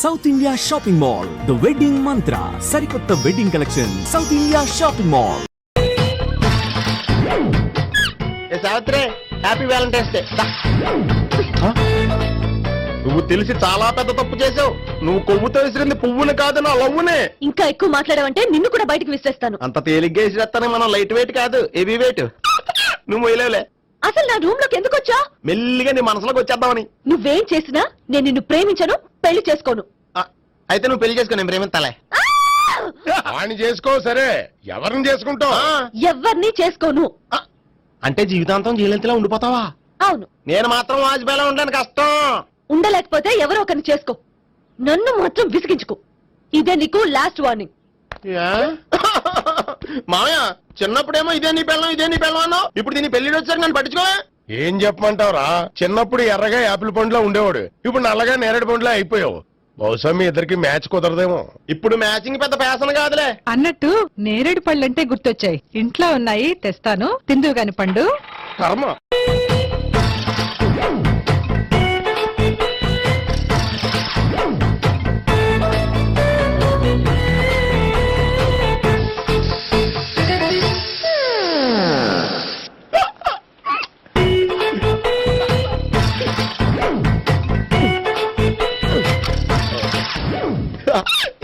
South India shopping mall, the wedding మంత్ర, సరికొత్త wedding collection, south India shopping mall. Savitri, happy Valentine's day. నువ్వు తెలిసి చాలా పెద్ద తప్పు చేసావు. నువ్వు కొవ్వుతో విసిరింది పువ్వుని కాదు, నా లవ్వునే. ఇంకా ఎక్కువ మాట్లాడావంటే నిన్ను కూడా బయటకు విసిరేస్తాను. అంత తేలిగ్గా విసిరేస్తానే, మనం లైట్ వెయిట్ కాదు, హెవీ వెయిట్. నువ్వు మొయ్యలేవులే. అసలు నా రూమ్ లోకి ఎందుకు వచ్చా? మెల్లిగా నీ మనసులోకి వచ్చేద్దామని. నువ్వేం చేసినా నేను నిన్ను ప్రేమించను, పెళ్లి చేసుకోను. అయితే నువ్వు పెళ్లి చేసుకో, నేను ప్రేమిస్తాలే. వాణ్ణి చేసుకో. సరే, ఎవరిని చేసుకుంటావు? ఎవరిని చేసుకోను. అంటే జీవితాంతం జీలంతిలా ఉండిపోతావా? అవును. నేను మాత్రం వాజ్పేయిలా ఉండడానికి కష్టం. ఉండలేకపోతే ఎవరో ఒకరిని చేసుకో, నన్ను మాత్రం విసిగించుకో. ఇదే నీకు లాస్ట్ వార్నింగ్. మామయ్య, చిన్నప్పుడేమో ఇదే నీ పెళ్ళం ఇదే నీ పెళ్ళం అన్నావు, ఇప్పుడు దీని పెళ్లి వచ్చారు నన్ను పట్టించుకో. ఏం చెప్పమంటావురా? చిన్నప్పుడు ఎర్రగా యాపిల్ పండులో ఉండేవాడు, ఇప్పుడు నల్లగా నేరేడు పండులో అయిపోయావు. బహుశా మీ ఇద్దరికి మ్యాచ్ కుదరదేమో. ఇప్పుడు మ్యాచింగ్ పెద్ద ఫ్యాషన్ కాదులే. అన్నట్టు నేరేడు పళ్ళంటే గుర్తొచ్చాయి. ఇంట్లో ఉన్నాయి, తెస్తాను, తిందువు గాని పండు. కర్మ.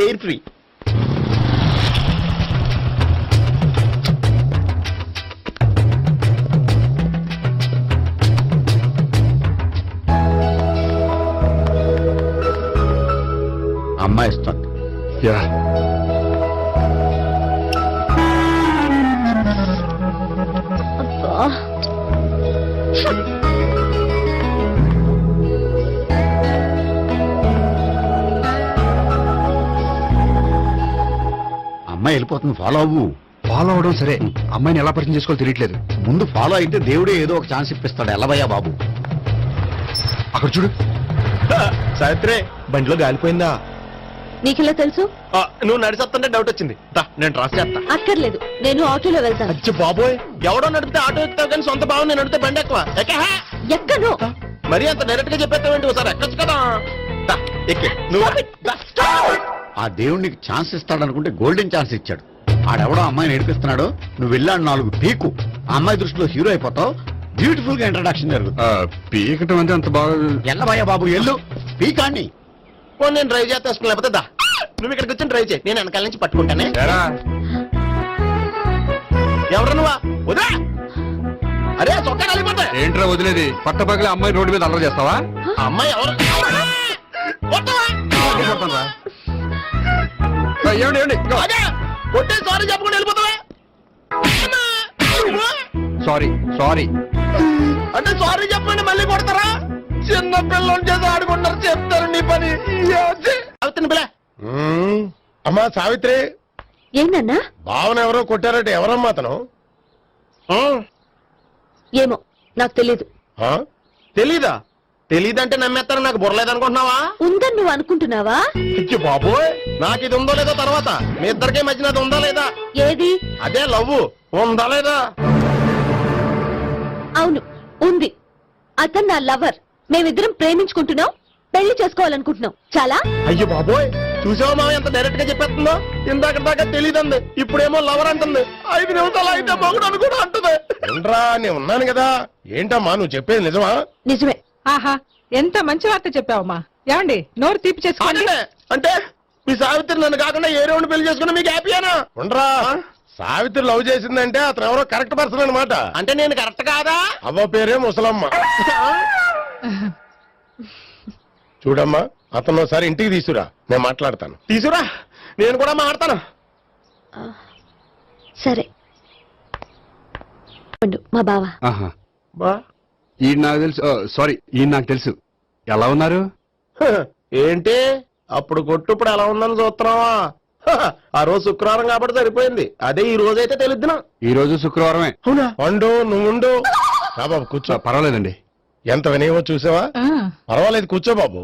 Air free. అమ్మాయి ఇస్తుంది. అమ్మాయి వెళ్ళిపోతుంది, ఫాలో అవ్వు. ఫాలో అవడం సరే, అమ్మాయిని ఎలా పరిచయం చేసుకోవాలో తెలియట్లేదు. ముందు ఫాలో అయితే దేవుడే ఏదో ఒక ఛాన్స్ ఇప్పిస్తాడు. ఎలవయ్యా బాబు. అక్కడ చూడు. సావిత్రి, బండిలో గాలిపోయిందా? నీకెలా తెలుసు? నువ్వు నడిచేస్తుంటే డౌట్ వచ్చింది. నేను ట్రాస్ చేస్తా. అక్కర్లేదు, నేను ఆటోలో వెళ్తాను. అచ్చి బాబోయ్, ఎవడో నడిపితే ఆటో ఎక్కుతావు కానీ సొంత భావం నేను నడిపితే బండి ఎక్కువ. ఎక్కను. మరి అంత డైరెక్ట్ గా చెప్పేస్తావేంటి? ఒకసారి ఎక్కొచ్చు కదా. ఎక్కే ఆ దేవుడు నీకు ఛాన్స్ ఇస్తాడనుకుంటే గోల్డెన్ ఛాన్స్ ఇచ్చాడు. ఆడెవడో అమ్మాయిని ఏడిపిస్తున్నాడు, నువ్వు వెళ్ళాడు 4 పీకు. ఆ అమ్మాయి దృష్టిలో హీరో అయిపోతావు. బ్యూటిఫుల్ గా ఇంట్రడక్షన్ జరుగుతుంది. పీకటం అంటే అంత బాగా. ఎల్లబయ్యా బాబు, ఎల్లు పీకాన్ని. నేను డ్రైవ్ చేస్తాను, లేకపోతే దా నువ్వు ఇక్కడికి వచ్చి డ్రైవ్ చేయి, నేను వెనకాల నుంచి పట్టుకుంటానే. ఎవరు నువ్వా? వదిలే. అరే చొక్కా కలిగిపోతా. ఏంట్రా వదిలేది? పట్టపగలే అమ్మాయి రోడ్డు మీద అల్లరి చేస్తావా? అమ్మాయి ఎవరు? కొట్టే సారీ చెప్పకుండా వెళ్ళిపోతావా? సారీ సారీ అంటే సారీ చెప్పండి మళ్ళీ కొడతారా? చిన్న పిల్లలు చేసి ఆడుకుంటారు, చెప్తారు నీ పని. అవుతుంది పిల్ల. అమ్మా సావిత్రి, ఏంటన్నా? భావన ఎవరో కొట్టారట. ఎవరమ్మా అతను? ఏమో నాకు తెలీదు. తెలీదా? తెలీదంటే నమ్మేస్తాను. నాకు బుర్రలేదనుకుంటున్నావా? ఉందని నువ్వు అనుకుంటున్నావా? ఇచ్చి బాబోయ్, నాకు ఇది ఉందో లేదో తర్వాత. మీ ఇద్దరికే మధ్యన అది ఉందా లేదా? ఏది? అదే లవ్ ఉందా లేదా? అవును, ఉంది. అతను నా లవర్. మేమిద్దరం ప్రేమించుకుంటున్నాం, పెళ్లి చేసుకోవాలనుకుంటున్నాం. చాలా. అయ్యో బాబోయ్, చూసావా మా ఎంత డైరెక్ట్ గా చెప్పేస్తుందో? ఇందాక దాకా తెలీదంది, ఇప్పుడేమో లవర్ అంటుంది. 5 నిమిషాలు అయితే మొగుడు కూడా అంటుంది. ఏంట్రా, నేను ఉన్నాను కదా. ఏంటమ్మా నువ్వు చెప్పేది నిజమా? నిజమే. ఆహా, ఎంత మంచి వార్త చెప్పావమ్మా. ఏమండి, నోరు తీపి చేసుకోండి. అంటే మీ సావిత్రి నన్ను కాకుండా ఏ రౌండ్ పెళ్లి చేసుకున్నా మీకు హ్యాపీయేనా? ఉండరా, సావిత్రి లవ్ చేసిందంటే అతను ఎవరో కరెక్ట్ పర్సన్ అనమాట. అంటే నేను కరెక్ట్ కాదా? అవ్వ పేరే ముసలమ్మ. చూడమ్మా, అతను ఒకసారి ఇంటికి తీసుకురా, నేను మాట్లాడతాను. తీసురా, నేను కూడా మాట్లాడతాను. సరే. మా బావ. బా ఈయన నాకు తెలుసు. సారీ, ఈయన నాకు తెలుసు. ఎలా ఉన్నారు? ఏంటి అప్పుడు కొట్టు ఇప్పుడు ఎలా ఉందని చూస్తున్నావా? ఆ రోజు శుక్రవారం కాబట్టి సరిపోయింది. అదే ఈ రోజు అయితే తెలుద్దునా. ఈ రోజు శుక్రవారమే. అవునా? వండు, నువ్వు ఉండు. బాబు కూర్చో. పర్వాలేదండి. ఎంత వినయమో చూసావా? పర్వాలేదు, కూర్చో బాబు.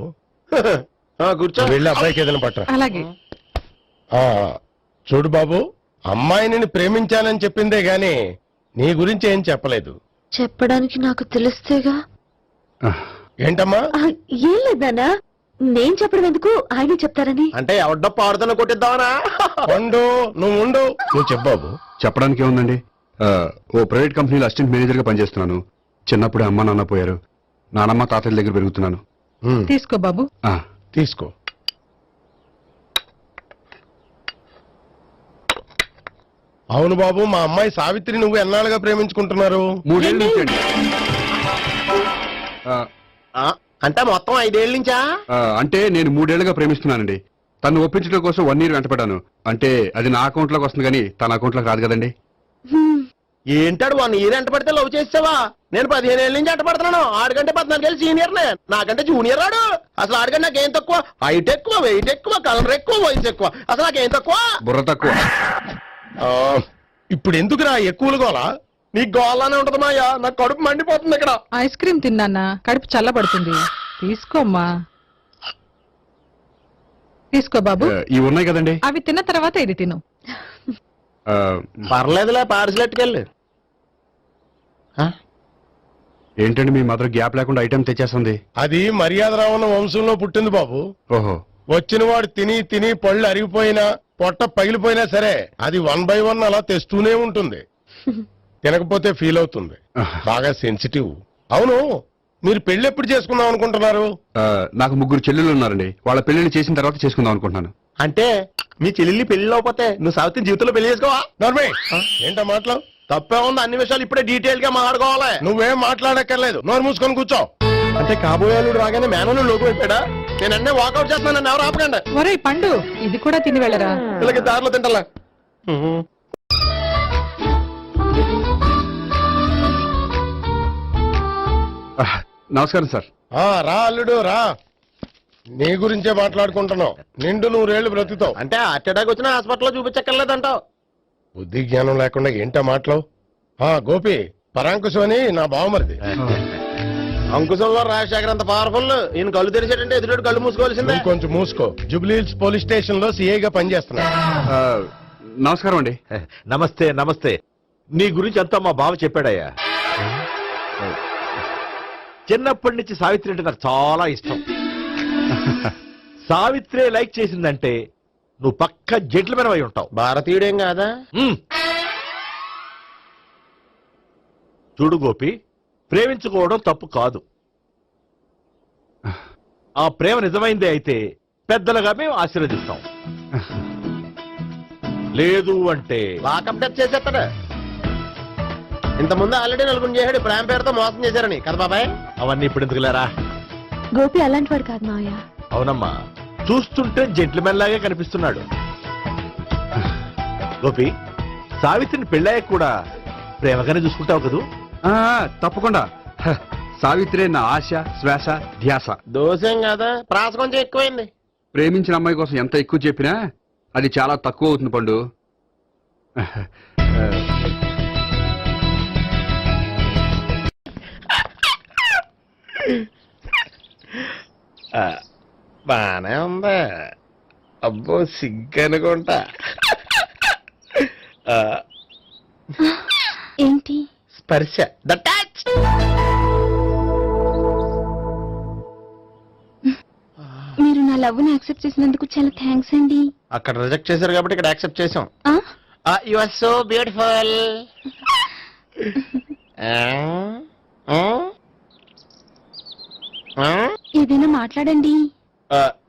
కూర్చో. వెళ్ళి అబ్బాయికి ఏదైనా పట్టరా. అలాగే. చూడు బాబు, అమ్మాయిని ప్రేమించానని చెప్పిందే గాని నీ గురించి ఏం చెప్పలేదు. చెప్పడానికి నాకు తెలిస్తేగా. ఏంటమ్మా? ఏం లేదన్నా, నేను చెప్పడం ఎందుకు ఆయన చెప్తారని. అంటే ఎవడ్డో పాడుతున్న కొట్టిద్దామనా? ఉండు నువ్వు ఉండు, నువ్వు చెప్పు బాబు. చెప్పడానికి ఏముందండి, ఓ ప్రైవేట్ కంపెనీలో అసిస్టెంట్ మేనేజర్ గా పనిచేస్తున్నాను. చిన్నప్పుడు అమ్మ నాన్న పోయారు. నానమ్మ తాతయ్య దగ్గర పెరుగుతున్నాను. తీసుకో బాబు. ఆ, తీసుకో. అవును బాబు, మా అమ్మాయి సావిత్రి నువ్వు ఎన్నాళ్ళుగా ప్రేమించుకుంటున్నారు? 3 ఏళ్ళ నుంచి అండి. అంటే మొత్తం 5 ఏళ్ళ నుంచా? అంటే నేను 3 ఏళ్లుగా ప్రేమిస్తున్నానండి. తను ఒప్పించడం కోసం 1 year వెంటపడ్డాను. అంటే అది నా అకౌంట్ లోకి వస్తుంది కానీ తన అకౌంట్ లోకి రాదు కదండి. ఏంటాడు 1 year ఎంట పడితే లవ్ చేసావా? నేను 15 ఏళ్ళ నుంచి ఎంట పడుతున్నాను. ఆడికంటే 14 ఏళ్ళు సీనియర్ నే, నాకంటే జూనియర్ ఆడు. అసలు ఆడికంటే నాకేం తక్కువ? హైట్ ఎక్కువ, వెయిట్ ఎక్కువ, కలర్ ఎక్కువ, వయసు ఎక్కువ. అసలు నాకేం తక్కువ? బుర్ర తక్కువ. ఇప్పుడు ఎందుకురా ఎక్కువలు గోలా? నీకు గోలానే ఉంటది మాయా, నాకు కడుపు మండిపోతుంది ఇక్కడ. ఐస్ క్రీమ్ తిన్నానా, కడుపు చల్లబడుతుంది. తీసుకోమ్మా. తీసుకో బాబు. ఇవి ఉన్నాయి కదండి. అవి తిన్న తర్వాత ఇది తిను. ఆ, పర్లేదులే, పార్సిల్ ఎట్టుకెళ్ళి. ఏంటండి మీ మదర్ గ్యాప్ లేకుండా ఐటెం తెచ్చేస్తుంది? అది మర్యాద రావణ వంశంలో పుట్టింది బాబు. ఓహో. వచ్చిన వాడు తిని తిని పళ్ళు అరిగిపోయినా, పొట్ట పగిలిపోయినా సరే అది 1 by 1 అలా తెస్తూనే ఉంటుంది. తినకపోతే ఫీల్ అవుతుంది. బాగా సెన్సిటివ్. అవును, మీరు పెళ్లి ఎప్పుడు చేసుకుందాం అనుకుంటున్నారు? నాకు 3 చెల్లెలు ఉన్నారండి. వాళ్ళ పెళ్లిని చేసిన తర్వాత చేసుకుందాం అనుకుంటున్నాను. అంటే మీ చెల్లెల్ని పెళ్లి లేకపోతే నువ్వు సావిత్రి జీవితంలో పెళ్లి చేసుకోవా? నర్మే, ఏంటో మాటలు? తప్పే ఉంది. అన్ని విషయాలు ఇప్పుడే డీటెయిల్ గా మాట్లాడుకోవాలి. నువ్వేం మాట్లాడక్కర్లేదు, నోరు మూసుకొని కూర్చో. అంటే కాబోయేలు రాగానే మేనలు లోకి అయిపోయాడా? నేను అన్నీ వాకౌట్ చేస్తున్నాను, నన్ను ఎవరు ఆపకండి. ఒరేయ్ పండు, ఇది కూడా తిని వెళ్ళరా. వీళ్ళకి దారిలో తింటలా. నమస్కారం సార్. రా అల్లుడు రా. నీ గురించే మాట్లాడుకుంటున్నావు. నిండు 100 ఏళ్ళు బ్రతుకుతావు. అంటే హార్ట్ అటాక్ వచ్చిన హాస్పిటల్లో చూపించక్కర్లేదంటావు. బుద్ధి జ్ఞానం లేకుండా ఏంటో మాటలు. గోపి, పరాంకుశం అని నా బావమరిది. అంకుశంలో రాజశేఖర్ అంత పవర్ఫుల్. ఈయన కళ్ళు తెరిచాడంటే ఎదురు కళ్ళు మూసుకోవాల్సిందే. కొంచెం మూసుకో. జూబ్లీహిల్స్ పోలీస్ స్టేషన్ లో సిఐగా పనిచేస్తున్నా. నమస్కారం అండి. నమస్తే నమస్తే. నీ గురించి అంతా మా బావ చెప్పాడయ్యా. చిన్నప్పటి నుంచి సావిత్రి అంటే నాకు చాలా ఇష్టం. సావిత్రి లైక్ చేసిందంటే నువ్వు పక్క జెంట్లమెన్ అయి ఉంటావు. భారతీయుడేం కాదా? చూడు గోపి, ప్రేమించుకోవడం తప్పు కాదు. ఆ ప్రేమ నిజమైందే అయితే పెద్దలుగా మేము ఆశీర్వదిస్తాం. లేదు అంటే లాకప్ డెత్ చేసేస్తాడు. ఇంతకుముందు ఆల్రెడీ 4 చేశాడు. ప్రేమ పేరుతో మోసం చేశారని కదా బాబాయ్. అవన్నీ ఇప్పుడు ఎందుకులేరా? గోపి అలాంటి వాడు కాదు మావయ్య. అవునమ్మా, చూస్తుంటే జెంట్లమెన్ లాగే కనిపిస్తున్నాడు. గోపి, సావిత్రిని పెళ్ళాక కూడా ప్రేమగానే చూసుకుంటావు కదూ? తప్పకుండా. సావిత్రే నా ఆశ, శ్వాస, ధ్యాస. దోషం కదా, ప్రాస కొంచెం ఎక్కువైంది. ప్రేమించిన అమ్మాయి కోసం ఎంత ఎక్కువ చెప్పినా అది చాలా తక్కువ అవుతుంది పండు. బానే ఉందా? అబ్బో సిగ్గనుకుంటా. ఏంటి? స్పర్శ, ద టచ్. మీరు నా లవ్ ని యాక్సెప్ట్ చేసినందుకు చాలా థ్యాంక్స్ అండి. అక్కడ రిజెక్ట్ చేశారు కాబట్టి ఇక్కడ యాక్సెప్ట్ చేసాం. ఆ? You are so beautiful. ఏదైనా మాట్లాడండి.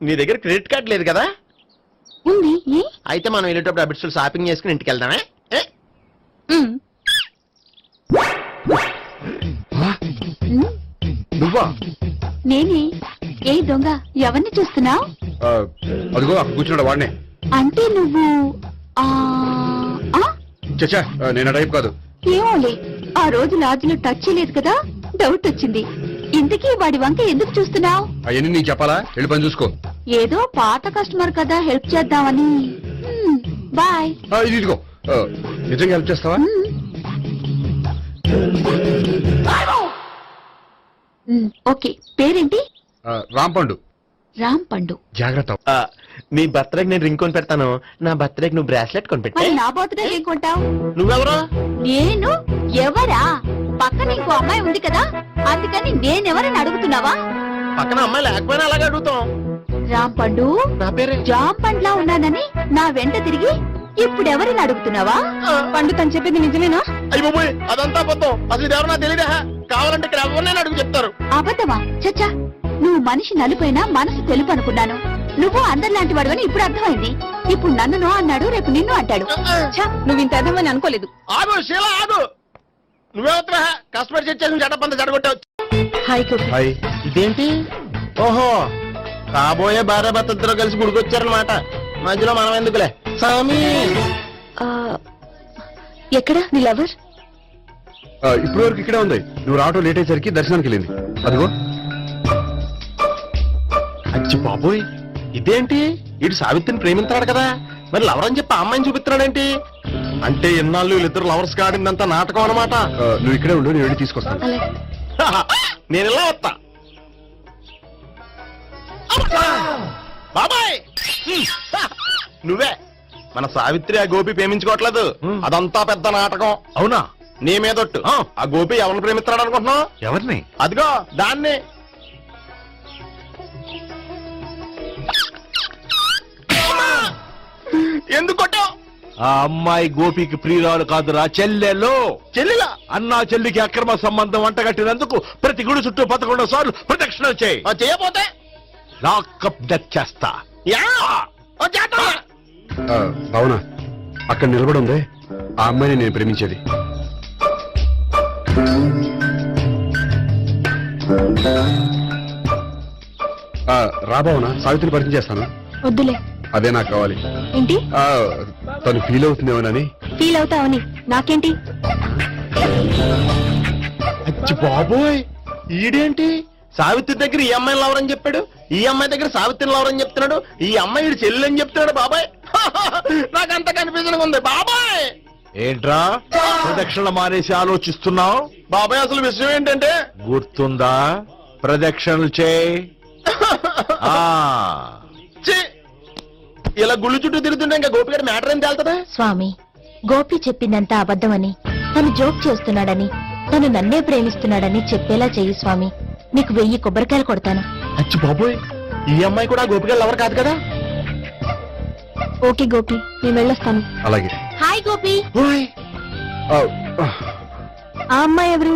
నీ దగ్గర క్రెడిట్ కార్డ్ లేదు కదా? ఉంది. ఏ? అయితే మనం వెళ్ళేటప్పుడు అబిట్స్ షాపింగ్ చేసుకుని ఇంటికి వెళ్దామే. ఉమ్. నువ్వా? నేనే. ఏ దొంగ, ఎవరిని చూస్తున్నావు? అదిగో అక్కడ కూర్చున్నాడు వాడినే. అంటే నువ్వు ఆ ఆ? చచ్చా, నేను ఆ టైప్ కాదు. ఏమోలే, ఆ రోజు లాడ్జిలో టచ్ చేయలేదు కదా, డౌట్ వచ్చింది. ఇంతకీ వాడి వంక ఎందుకు చూస్తున్నావు? అవన్నీ నీకు చెప్పాలా? వెళ్ళి పని చూసుకో. ఏదో పాత కస్టమర్ కదా, హెల్ప్ చేద్దామని. బాయ్. ఇది ఇదిగో, నిజంగా హెల్ప్ చేస్తావా? ఓకే. పేరేంటి? రాంపండు. రామ్ పండు. జాగ్రత్త. నీ బర్త్డేకి నేను రింగ్ కొని పెడతాను. నా బర్త్డేకి నువ్వు బ్రాస్లెట్ కొని పెట్టా. మరి నా బర్త్డే ఏం కొంటావు? నువ్వెవరు? నేను ఎవరా? పక్కన ఇంకో అమ్మాయి ఉంది కదా, అందుకని నేనెవరని అడుగుతున్నావా? పక్కన అమ్మాయి లేకపోయినా అలాగే అడుగుతాం. రాంపండు నా పేరే జామ్ పండ్లా ఉన్నానని నా వెంట తిరిగి ఇప్పుడెవరిని అడుగుతున్నావా? పండు తను చెప్పింది నిజమేనా? అయ్యి బాబోయ్, అదంతా అబద్ధం. అసలు ఇది ఎవరన్నా తెలియదా? కావాలంటే ఇక్కడ ఎవరినైనా అడుగు చెప్తారు. అబద్ధమా? చచ్చా, నువ్వు మనిషి నలుపైనా మనసు తెలుపు అనుకున్నాను. నువ్వు అందరిలాంటి వాడువని ఇప్పుడు అర్థమైంది. ఇప్పుడు నన్ను నో అన్నాడు, రేపు నిన్ను అంటాడు. ఛ, నువ్వు ఇంత అర్థమని అనుకోలేదు. ఆగు శీల, ఆగు. నువ్వేవత్రా కష్టపడి చేసేసి చెడ్డపంత చెడగొట్టావు. హాయ్ గోపి. హాయ్. ఇదేంటి? ఓహో, కాబోయే భార్య భర్త ఇద్దరు కలిసి గుడికొచ్చారనమాట. మధ్యలో మనం ఎందుకులే స్వామి. ఆ, ఎక్కడ నీ లవర్? ఇప్పటి వరకు ఇక్కడే ఉంది. నువ్వు రావటం లేట్ అయ్యేసరికి దర్శనానికి వెళ్ళింది. అదిగో. అచ్చి బాబోయ్, ఇదేంటి? ఇటు సావిత్రిని ప్రేమించాడు కదా, మరి లవర్ అని చెప్పి ఆ అమ్మాయిని చూపిస్తున్నాడేంటి? అంటే ఎన్నాళ్ళు వీళ్ళిద్దరు లవర్స్ కాడిందంతా నాటకం అనమాట. నువ్వు ఇక్కడే ఉండు, నేను వెళ్ళి తీసుకొస్తాను. అలాగే. నేను ఇలా వస్తా. బాబాయ్, నువ్వే మన సావిత్రి ఆ గోపి ప్రేమించుకోవట్లేదు. అదంతా పెద్ద నాటకం. అవునా? నీ మీదొట్టు. ఆ గోపి ఎవరిని ప్రేమిస్తున్నాడు అనుకుంటున్నావు? ఎవరిని? అదిగో దాన్ని. ఎందుకు కొట్టావు? ఆ అమ్మాయి గోపికి ప్రియురాలు కాదురా, చెల్లెలు. చెల్లిలా? అన్నా చెల్లికి అక్రమ సంబంధం అంటగట్టినందుకు ప్రతి గుడి చుట్టూ 11 సార్లు ప్రదక్షిణ చేయి. చేయపోతే లాకప్ డెత్ చేస్తా. భావన, అక్కడ నిలబడి ఉంది ఆ అమ్మాయిని నేను ప్రేమించేది. రా భావన, సావిత్రిని పరిచయం చేస్తాను. వద్దులే. అదే నాకు కావాలి. ఏంటి? తను ఫీల్ అవుతుందేమోనని. ఫీల్ అవుతావని నాకేంటి? అచ్చి బాబోయ్, ఈడేంటి సావిత్రి దగ్గర ఈ అమ్మాయిని లవరని చెప్పాడు, ఈ అమ్మాయి దగ్గర సావిత్రిని లవరని చెప్తున్నాడు, ఈ అమ్మాయి ఈడు చెల్లి అని చెప్తున్నాడు. బాబాయ్ నాకంత కన్ఫ్యూజన్ ఉంది. బాబాయ్ ఏంట్రా ప్రదక్షిణ మానేసి ఆలోచిస్తున్నావు? బాబాయ్ అసలు విషయం ఏంటంటే, గుర్తుందా? ప్రదక్షిణలు చేయి. ఆ, ఛీ, ఇలా గుళ్ళు చుట్టూ తిరుగుతుంటే ఇంకా గోపిగారి మ్యాటర్ ఏం తేలుతుందా? స్వామి, గోపి చెప్పిందంతా అబద్ధమని, తను జోక్ చేస్తున్నాడని, తను నన్నే ప్రేమిస్తున్నాడని చెప్పేలా చెయ్యి స్వామి. నీకు 1000 కొబ్బరికాయలు కొడతాను. అచ్చి బాబోయ్, ఈ అమ్మాయి కూడా గోపిగారు లవర్ కాదు కదా? ఓకే గోపి, నేను వెళ్ళొస్తాను. అలాగే. హాయ్ గోపి. ఓయ్, ఆ, ఆ అమ్మాయి ఎవరు?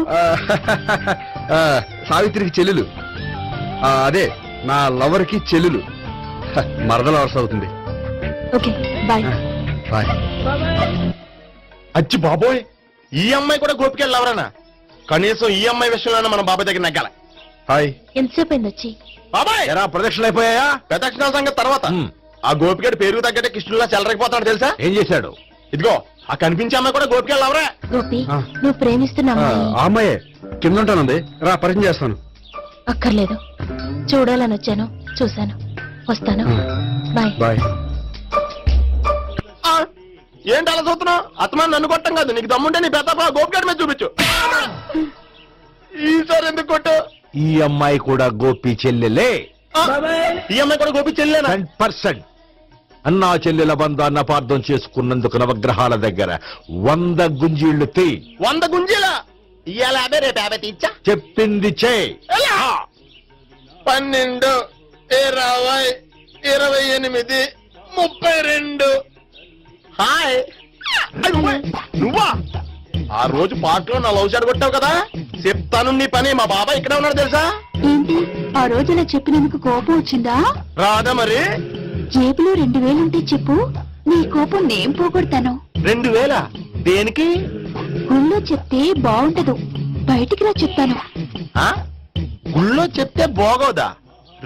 సావిత్రికి చెల్లెలు. అదే నా లవర్ కి చెల్లెలు. మరద లవర్స్ అవుతుంది. Okay bye. బాయ్. అచ్చి బాబోయ్, ఈ అమ్మాయి కూడా గోపిగారు లవరేనా? కనీసం ఈ అమ్మాయి విషయంలోనే మనం బాబాయ్ దగ్గర నెగ్గాల. హాయ్. ఎంతసేపు అయింది వచ్చి? బాబాయ్ ఎరా ప్రదక్షిణ అయిపోయాయా? ప్రదక్షిణాల సంగతి తర్వాత. ఆ గోపిగాడి పేరు తగ్గట్టే కృష్ణులా చెలరకపోతాడు తెలుసా? ఏం చేశాడు? ఇదిగో ఆ కనిపించే అమ్మాయి కూడా గోపిగారు లవరే. గోపి, నువ్వు ప్రేమిస్తున్న అమ్మాయి ఆ అమ్మాయే కింద ఉంటానుంది. రా పరిచయం చేస్తాను. అక్కర్లేదు, చూడాలని వచ్చాను, చూశాను, వస్తాను. బాయ్. బాయ్. ఏంటి అలా చూస్తున్నావు? అత్తమాని నన్ను కొట్టం కాదు, నీకు దమ్ముంటే నీ పెద్ద గోపిగాడి మీద చూపించు. ఈసారి ఎందుకు కొట్టు? ఈ అమ్మాయి కూడా గోపి చెల్లెలే. ఈ అమ్మాయి కూడా గోపి చెల్లేనా? 100%. అన్నా చెల్లెల బంధాన్ని అపార్థం చేసుకున్నందుకు నవగ్రహాల దగ్గర 100 గుంజీళ్లు తీ. 100 గుంజీలా? ఇవాళ 50, రేపు 50 తీచ్చా. చెప్పింది చే. 12, 20, 28, 32. హాయ్. నువ్వా? ఆ రోజు పార్టీలో నా లవ్ షాట్ కొట్టావు కదా, చెప్తాను నీ పని. మా బాబాయ్ ఇక్కడే ఉన్నాడు తెలుసా? ఏంటి ఆ రోజు ఇలా చెప్పినందుకు కోపం వచ్చిందా? రాదా మరి? జేబులో 2000 ఉంటే చెప్పు, నీ కోపం నేను పోగొడతాను. 2000? దేనికి? గుళ్ళో చెప్తే బాగుంటదు, బయటికి రా చెప్తాను. ఆ? గుళ్ళో చెప్తే బాగోదా?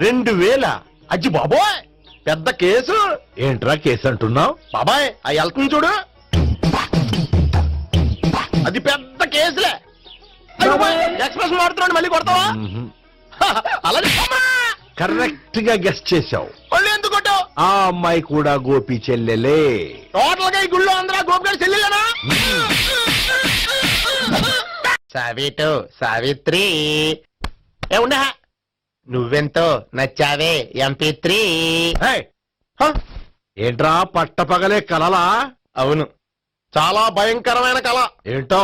2000? అజ్జి బాబోయ్, పెద్ద కేసు. ఏంట్రా కేసు అంటున్నావు? బాబాయ్ ఆ వెళ్తుంది చూడు, అది పెద్ద కేసులే. ఎక్స్ప్రెస్ మాడుతున్నాడు, మళ్ళీ కొడతావా? అలాగే కరెక్ట్ గా గెస్ట్ చేశావు. మళ్ళీ ఎందుకు కొట్టావు? ఆ అమ్మాయి కూడా గోపి చెల్లెలే. టోటల్ గా ఈ గుళ్ళో అందరూ గోపిగారు చెల్లిలేనా? సావిటు, సావిత్రి ఏముండా, నువ్వెంతో నచ్చావే MP3. ఏయ్, ఏంట్రా పట్టపగలే కలలా? అవును, చాలా భయంకరమైన కళ. ఏంటో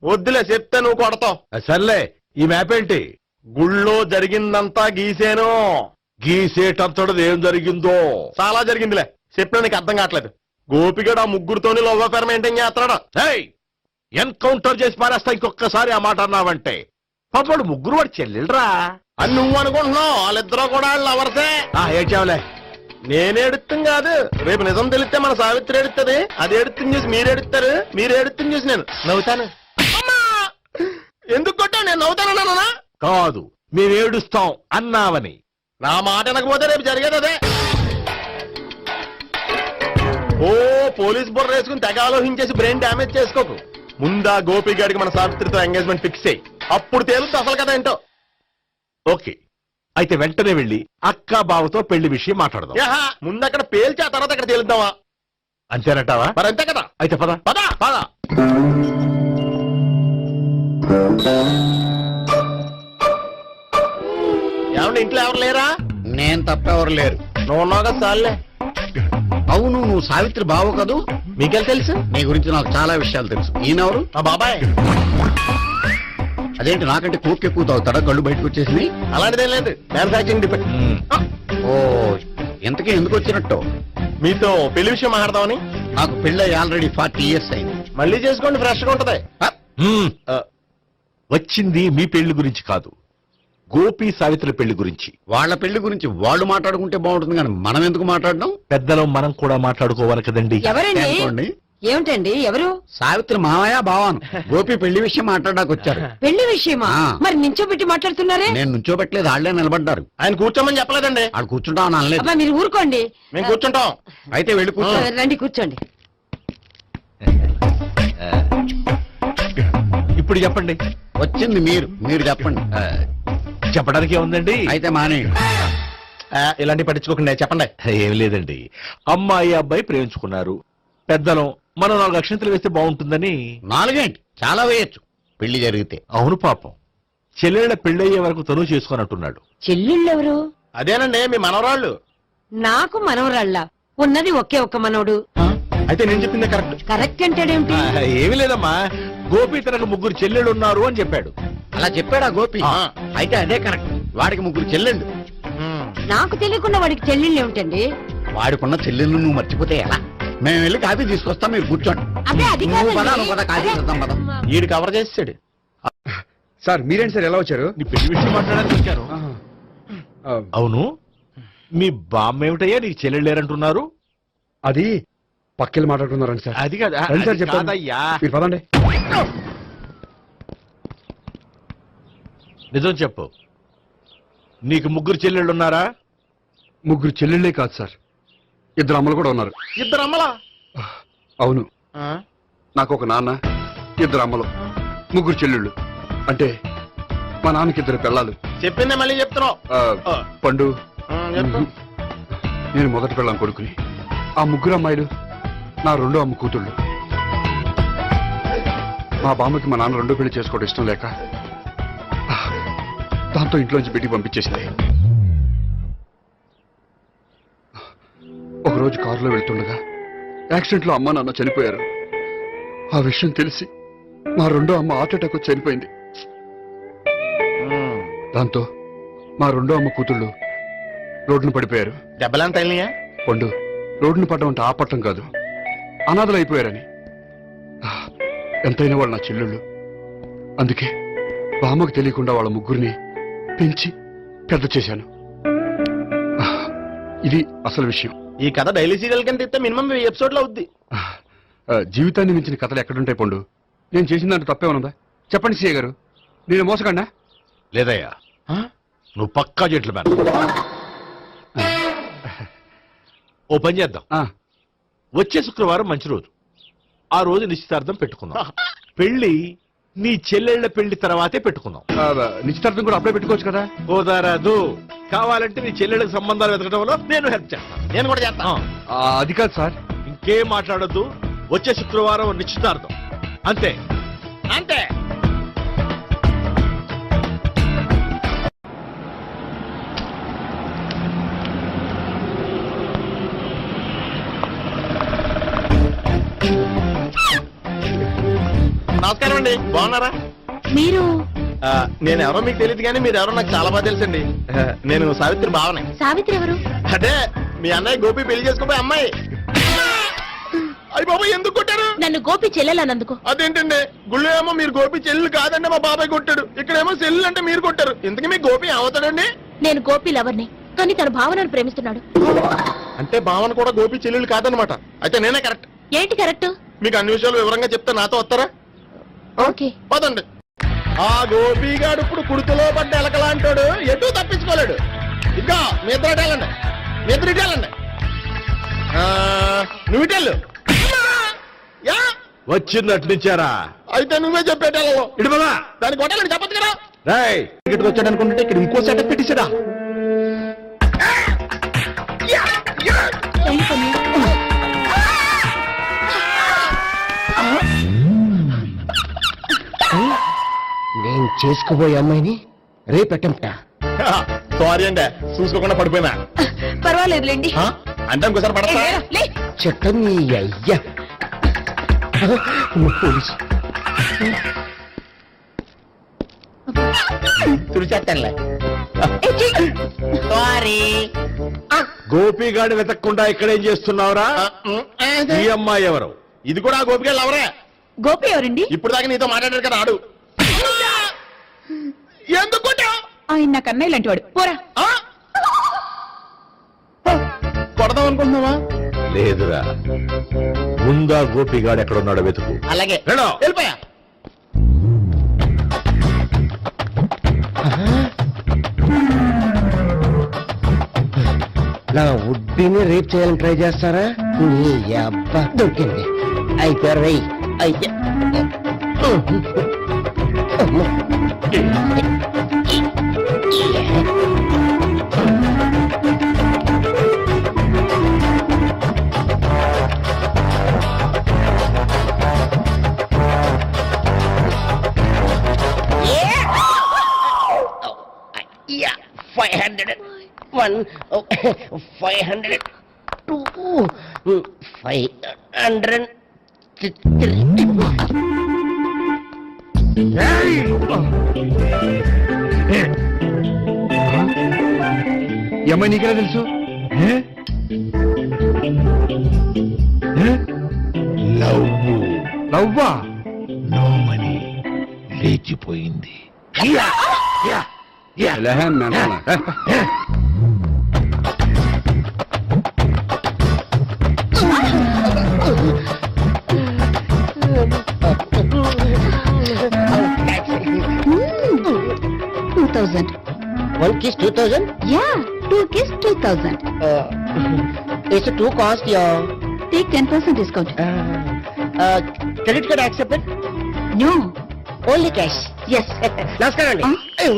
వద్దులే, చెప్తే నువ్వు కొడతావు. సర్లే, ఈ మ్యాప్ ఏంటి? గుళ్ళో జరిగిందంతా గీసేను. గీసేటంతటది ఏం జరిగిందో చాలా జరిగిందిలే చెప్పినా నీకు అర్థం కావట్లేదు గోపిగడు ఆ ముగ్గురుతోని లవ్ అఫేర్ మెయింటైన్ చేస్తాడు. ఎన్కౌంటర్ చేసి పారేస్తా ఇంకొకసారి ఆ మాట అన్నావంటే. పాపడు ముగ్గురు వాడు చెల్లెలరా. అని నువ్వు అనుకుంటున్నావు వాళ్ళిద్దరూ కూడా లవర్సే. ఏడ్చావులే. నేను ఎడుతుంది కాదు, రేపు నిజం తెలిస్తే మన సావిత్రి ఎడుతుంది. అది ఎడుతుంది చూసి మీరు ఎడుతారు, మీరు ఎడుతుంది చూసి నేను నవ్వుతాను. అమ్మా! ఎందుకు కొట్టావు? నేను నవ్వుతానన్నా? కాదు, మేమేడుస్తాం అన్నావని. నా మాట అనకపోతే రేపు జరిగేది అదే. ఓ పోలీస్ బుర్ర వేసుకుని తెగ ఆలోచించేసి బ్రెయిన్ డ్యామేజ్ చేసుకోకు. ముందా గోపి గారికి మన సావిత్రితో ఎంగేజ్మెంట్ ఫిక్స్ అయ్యి అప్పుడు తేలుతుంది అసలు కదా ఏంటో. ఓకే, అయితే వెంటనే వెళ్ళి అక్క బావతో పెళ్లి విషయం మాట్లాడదాం. ముందు అక్కడ పేల్చి ఆ తర్వాత అక్కడ తేలుద్దామా? అంతేనటావా? మరి అంతే కదా. అయితే పద. పద పద. ఏమండి ఇంట్లో ఎవరు లేరా? నేను తప్పెవరు లేరు. నువ్వు ఉన్నావు కదా సార్లే. అవును, నువ్వు సావిత్రి బావు కదూ? మీకెళ్ళి తెలుసు? నీ గురించి నాకు చాలా విషయాలు తెలుసు. ఈయనెవరు? మా బాబాయ్. అదేంటి నాకంటే కూక్ ఎక్కువ తాగుతాడా? కళ్ళు బయటకు వచ్చేసింది. అలాంటిదేం లేదు, మ్యానుఫాక్చరింగ్ డిపార్ట్మెంట్. ఓ, ఇంతకీ ఎందుకు వచ్చినట్టు? మీతో పెళ్లి విషయం మాట్లాడదామని. నాకు పెళ్ళి ఆల్రెడీ 40 years అయింది. మళ్ళీ చేసుకోండి, ఫ్రెష్ గా ఉంటది. వచ్చింది మీ పెళ్లి గురించి కాదు, గోపి సావిత్రి పెళ్లి గురించి. వాళ్ళ పెళ్లి గురించి వాళ్ళు మాట్లాడుకుంటే బాగుంటుంది, కానీ మనం ఎందుకు మాట్లాడడం? పెద్దలం మనం కూడా మాట్లాడుకోవాలి కదండి. ఎవరండి? అనుకోండి. ఏమిటండి? ఎవరు? సావిత్రి మామయ్య బావాను గోపి పెళ్లి విషయం మాట్లాడడానికి వచ్చారు. పెళ్లి విషయమా? ఆ. మరి నించోబెట్టి మాట్లాడుతున్నారే? నేను నుంచోబెట్టలేదు, వాళ్ళే నిలబడ్డారు. ఆయన కూర్చోమని చెప్పలేదండి. వాళ్ళు కూర్చుంటామని అనలేదు. అబ్బా మీరు ఊరుకోండి. మేము కూర్చుంటాం. అయితే వెళ్ళి కూర్చో. రండి కూర్చోండి. ఇప్పుడు చెప్పండి. వచ్చింది మీరు చెప్పండి. చెప్పడానికి ఏముందండి? అయితే మానేయండి. ఇలాంటి పట్టించుకోకుండా చెప్పండి. ఏం లేదండి, అమ్మాయి అబ్బాయి ప్రేమించుకున్నారు. పెద్దలం మనం 4 అక్షంతలు వేస్తే బాగుంటుందని. 4 ఏంటి, చాలా వేయచ్చు పెళ్లి జరిగితే. అవును పాపం, చెల్లెళ్ళ పెళ్ళయ్యే వరకు తను చేసుకున్నట్టున్నాడు. చెల్లెళ్ళెవరు? అదేనండి మీ మనవరాళ్ళు. నాకు మనవరాళ్ళ ఉన్నది ఒకే ఒక్క మనవడు. అయితే నేను చెప్పింది కరెక్ట్. కరెక్ట్ అంటాడేమిటి? ఏమి లేదమ్మా, గోపి తనకు 3 చెల్లెళ్ళు ఉన్నారు అని చెప్పాడు. అలా చెప్పాడా గోపి? అయితే అదే కరెక్ట్. వాడికి 3 చెల్లెళ్ళు. నాకు తెలియకుండా వాడికి చెల్లెళ్ళు ఏమిటండి? వాడికున్న చెల్లెళ్ళు నువ్వు మర్చిపోతే ఎలా? మేము వెళ్ళి కాఫీ తీసుకొస్తాం, మీరు కూర్చోండి. అదే అది నువ్వు కాదండి. పద, నువ్వు పద, కాఫీ అదే. చేద్దాం, పద. ఈడు కవర్ చేసాడు. సార్ మీరేంటి సార్ ఎలా వచ్చారు? నీ పెళ్లి విషయం మాట్లాడడానికి వచ్చాను. అవును, మీ బామ్మ ఏమిటయ్యా నీకు చెల్లెళ్ళు లేరంటున్నారు? అది పక్కెళ్ళి మాట్లాడుకున్నారండి సార్. అది కాదు, రండి సార్ అది చెప్తాను. కాదయ్యా. మీరు పదండి. నిజం చెప్పు, నీకు 3 చెల్లెళ్ళు ఉన్నారా? 3 చెల్లెళ్ళే కాదు సార్, 2 అమ్మలు కూడా ఉన్నారు. ఇద్దరు అమ్మలా? అవును, నాకు ఒక నాన్న, 2 అమ్మలు, 3 చెల్లెళ్ళు. అంటే మా నాన్నకి 2 పిల్లలు. చెప్పిందే మళ్ళీ చెప్తున్నావు. పండు, చెప్పు. నేను మొదటి పిల్లం కొడుకుని. ఆ 3 అమ్మాయిలు నా 2వ అమ్మ కూతుళ్ళు. మా బామ్మకి మా నాన్న 2 పెళ్లి చేసుకోవడం ఇష్టం లేక దాంతో ఇంట్లోంచి పెట్టి పంపించేసింది. ఒకరోజు కారులో వెళ్తుండగా యాక్సిడెంట్ లో అమ్మ నాన్న చనిపోయారు. ఆ విషయం తెలిసి మా 2వ అమ్మ హార్ట్ అటాక్ వచ్చి చనిపోయింది. దాంతో మా 2వ అమ్మ కూతుళ్ళు రోడ్డున పడిపోయారు. దెబ్బలంత అయినాయా? పండు, రోడ్డున పడ్డం అంటే ఆపట్టం కాదు, అనాథలు అయిపోయారని. ఎంతైనా వాళ్ళు నా చెల్లెళ్ళు. అందుకే బామ్మకు తెలియకుండా వాళ్ళ 3 పెంచి పెద్ద చేశాను. ఇది అసలు విషయం. ఈ కథ డైలీ సీరియల్ కింద ఇస్తే మినిమం ఎపిసోడ్ లో అవుద్ది. జీవితాన్ని మించిన కథలు ఎక్కడుంటాయి పండు? నేను చేసిన దాంట్లో తప్పేమనుందా? చెప్పండి సీఏ గారు, నేను మోసగండా? లేదయ్యా, నువ్వు పక్కా చెట్లు మేన. ఓ పని చేద్దాం, వచ్చే శుక్రవారం మంచి రోజు. ఆ రోజు నిశ్చితార్థం పెట్టుకుందాం. పెళ్లి నీ చెల్లెళ్ల పెళ్లి తర్వాతే పెట్టుకుందాం. నిశ్చితార్థం కూడా అప్పుడే పెట్టుకోవచ్చు కదా? కుదరదు, కావాలంటే నీ చెల్లెళ్ళకి సంబంధాలు వెతకడంలో నేను హెల్ప్ చేస్తాను. నేను కూడా చేస్తాను. అది కాదు సార్. ఇంకేం మాట్లాడొద్దు, వచ్చే శుక్రవారం నిశ్చితార్థం, అంతే. అంతే. నమస్కారం అండి, బాగున్నారా? మీరు నేను ఎవరో మీకు తెలియదు కానీ మీరు ఎవరో నాకు చాలా బాగా తెలుసండి. నేను సావిత్రి భావనే. సావిత్రి ఎవరు? అదే మీ అన్నయ్య గోపి పెళ్లి చేసుకోపోయి అమ్మాయి. అయ్యి బాబాయ్ ఎందుకు కొట్టారు? నన్ను గోపి చెల్లెలన్నందుకు. అదేంటండి గుళ్ళు ఏమో మీరు గోపి చెల్లెలు కాదండి మా బాబాయ్ కొట్టాడు, ఇక్కడేమో చెల్లెలు అంటే మీరు కొట్టారు. ఇంతకీ మీ గోపి అవుతాడండి? నేను గోపి లవర్ని, కానీ తన భావనను ప్రేమిస్తున్నాడు. అంటే భావన కూడా గోపి చెల్లెలు కాదనమాట. అయితే నేనే కరెక్ట్. ఏంటి కరెక్ట్? మీకు అన్ని విషయాలు వివరంగా చెప్తే నాతో వస్తారా? ఓకే. పదండి. ఆ గోపిగాడు ఇప్పుడు కుడుతులో పడ్డ ఎలకలాంటాడు, ఎటు తప్పించుకోలేడు. ఇంకా మీ ఇద్దరు వెళ్ళండి, మీ ఇద్దరు ఇటు వెళ్ళండి. నువ్వు ఇటు వెళ్ళు. యా వచ్చిందటు నుంచారా? అయితే నువ్వే చెప్పేటెళ్ళవు. ఇటు పద. దానికి కొట్టాలని చెప్పచ్చు కదా. రేయ్, ఇక్కడికి వచ్చాడు అనుకుంటే ఇక్కడ ఇంకో సెటప్ పెట్టించడా? నేను చేసుకోబోయే అమ్మాయిని రేపెట్టంట. సారీ అండి, చూసుకోకుండా పడిపోయినా. పర్వాలేదులేండి. అంటే ఇంకోసారి పడతా. చెట్ట నీ అయ్యా పోలీసు తుడిచేస్తానులే. సారీ. గోపిగాడి వెతక్కుండా ఇక్కడేం చేస్తున్నావురా? ఈ అమ్మాయి ఎవరు? ఇది కూడా ఆ గోపిగా ఎవరే? గోపి ఎవరండి? ఇప్పుడు దాకా నీతో మాట్లాడారు కదా ఆడు. ఎందుకు కొట్టావ్? ఆయన నాకు అన్నయ్య లాంటి వాడు. పోరా. కొడదాం అనుకుంటున్నావా? లేదురా, ముందా గోపిగాడు ఎక్కడున్నాడో వెతుకు. అలాగే వెళ్ళు. వెళ్ళిపోయా. నా ఉడ్బీని రేప్ చేయాలని ట్రై చేస్తారా? నీ అబ్బా దొరికింది. అయిపోయారు రై అయితే Yeah, 500. 1, 500. 2, 500. 3. ఈ అమ్మాయి నీకెలా తెలుసు? లవ్వా? నోమని లేచిపోయింది. One kiss 2000. Yeah, 2 kiss 2000. It's a 2 cost, yeah. Take 10% discount. Credit card accepted? No. Only cash. Yes. నమస్కారం అండి. Hey.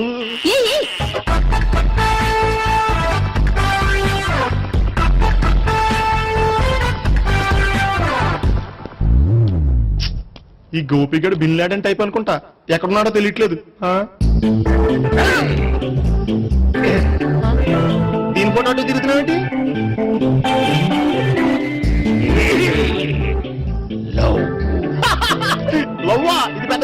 ఈ గోపిగడు బిన్ లాడెన్ టైప్ అనుకుంటా, ఎక్కడున్నాడో తెలియట్లేదు. దీని ఫోటో అటు తిరుగుతున్నావేంటి? లవ్వా? ఇది పెద్ద